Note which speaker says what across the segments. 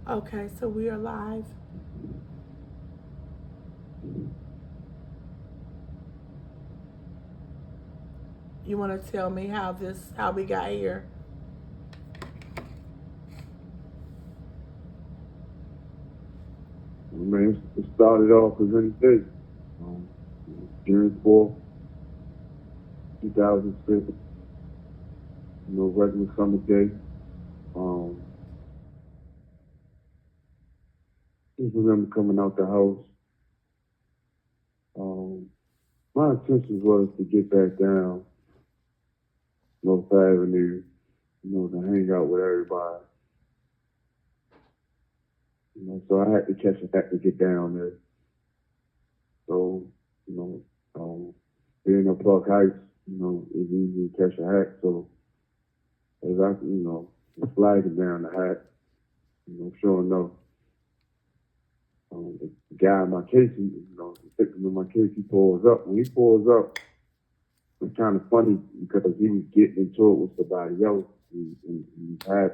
Speaker 1: Okay, so we are live. You want to tell me how we got here?
Speaker 2: I mean, it started off as any day. Um, June 4th, 2006, regular summer day. Um, just remember coming out the house. Um, my intention was to get back down North Avenue, to hang out with everybody. So I had to catch a back to get down there. So, you know, being in Park Heights, it's easy to catch a hack. So as I, was flagging down the hack, sure enough, the guy in my case, the victim in my case, he pulls up. When he pulls up, it's kind of funny because he was getting into it with somebody else. He had,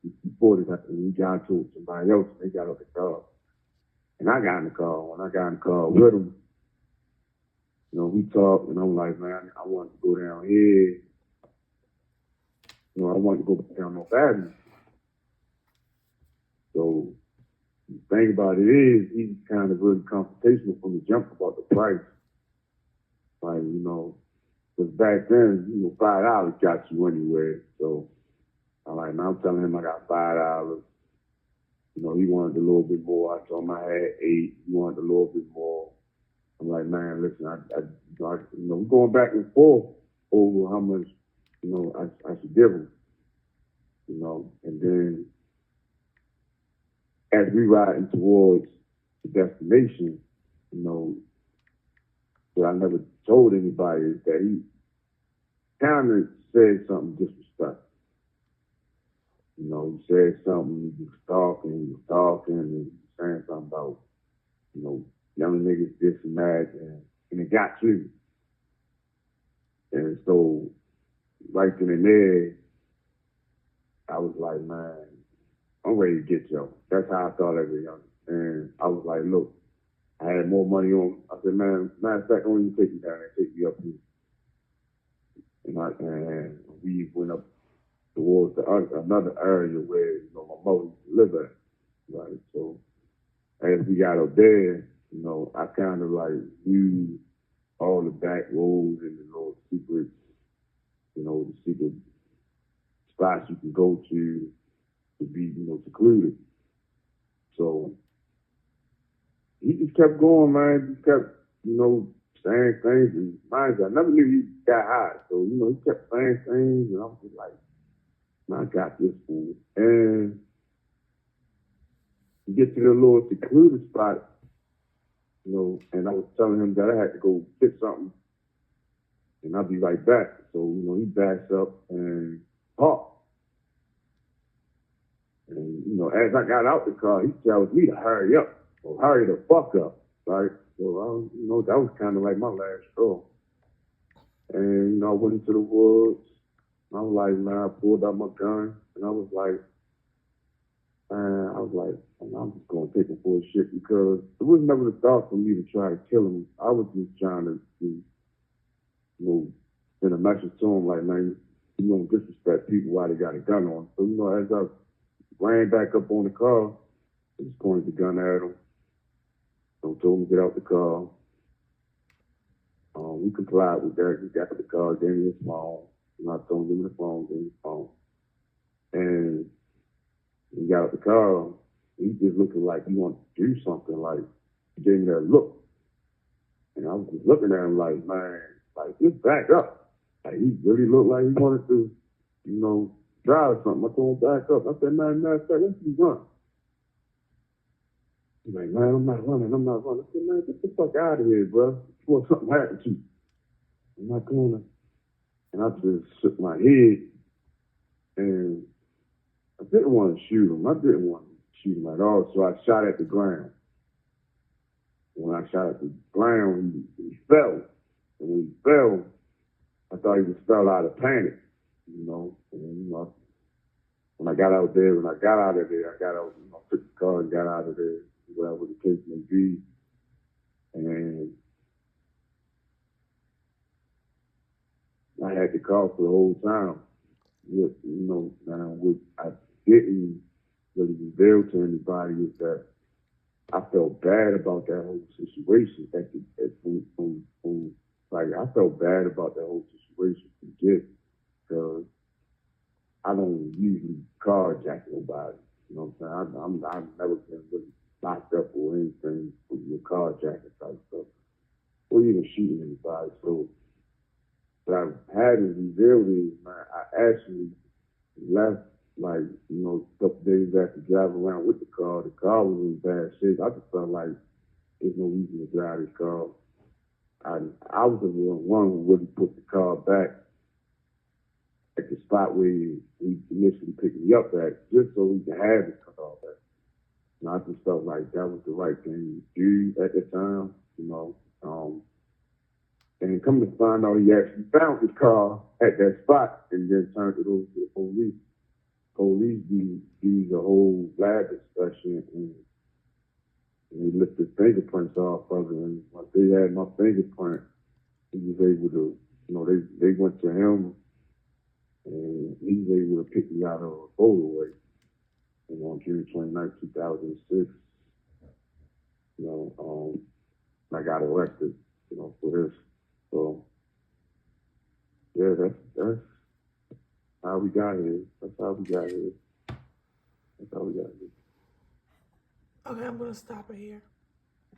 Speaker 2: he pulled it up and he got into it with somebody else. They got out the car. And I got in the car. When I got in the car with him, we talked, and I'm like, man, I want to go down here. I want to go back down North Avenue. So the thing about it is, he's kind of really confrontational from the jump about the price. Like, because back then, $5 got you anywhere. So I'm telling him I got $5. He wanted a little bit more. I told him I had 8. He wanted a little bit more. I'm like, man, listen, we're going back and forth over how much, I should give him. And then as we riding towards the destination, what I never told anybody is that he kind of said something disrespectful. He said something, he was talking, and he was saying something about, young niggas this and that, and it got to. And so, right then and there, I was like, man, I'm ready to get you. That's how I thought every young. And I was like, look, I had more money on. I said, man, matter of fact, I want you to take me down there, take me up here. And we went up towards another area where, my mother used to live at. Right. So as we got up there, I kind of like knew all the back roads and the little secret, the secret spots you can go to be, secluded. So he just kept going, man. He just kept, saying things. And mind you, I never knew he got high. So, he kept saying things, and I was just like, man, I got this fool. And you get to the little secluded spot, and I was telling him that I had to go get something, and I'll be right back. So, he backs up and parked. And, as I got out the car, he tells me to hurry up or hurry the fuck up, right? So, that was kind of like my last straw. And, I went into the woods. I was like, man, I pulled out my gun, and I was like, I'm just going to take him for a shit because it was never the thought for me to try to kill him. I was just trying to send a message to him like, man, you don't disrespect people while they got a gun on. So, as I ran back up on the car, I just pointed the gun at him. So told him to get out the car. We complied with that. He got out the car, gave me his phone. I told him, give me the phone, gave me his phone. And he got out the car. He just looking like he wanted to do something. Like, he gave me that look. And I was just looking at him like, man, like, just back up. Like, he really looked like he wanted to, drive something. I told him back up. I said, man, let's see run. He's like, man, I'm not running. I said, man, get the fuck out of here, bro. Before something happens to you. I'm not going to. And I just shook my head. And I didn't want to shoot him. At all. So I shot at the ground. When I shot at the ground, he fell. And when he fell, I thought he just fell out of panic, And, when I got out of there, I got out, took the car and got out of there, whatever the case may be. And I had the car for the whole time. What I didn't really reveal to anybody is that I felt bad about that whole situation. I felt bad about that whole situation from the because I don't usually carjack nobody. You know what I'm saying? I've never been really locked up or anything with carjacking type stuff, or even shooting anybody. So what I hadn't revealed is, man, I actually left, a couple days after driving around with the car. The car was in bad shape. I just felt like there's no reason to drive this car. I was the one who really put the car back at the spot where he initially picked me up at, just so we can have the car back. And I just felt like that was the right thing to do at the time, and come to find out, he actually found his car at that spot and then turned it over to the police. Police did the whole lab discussion and he lifted fingerprints off of it. And once they had my fingerprint, he was able to, they went to him and he was able to pick me out of a photo on June 29th, 2006. I got arrested, for this. So, yeah, that's how we got here. That's how we got here.
Speaker 1: Okay, I'm gonna stop it here.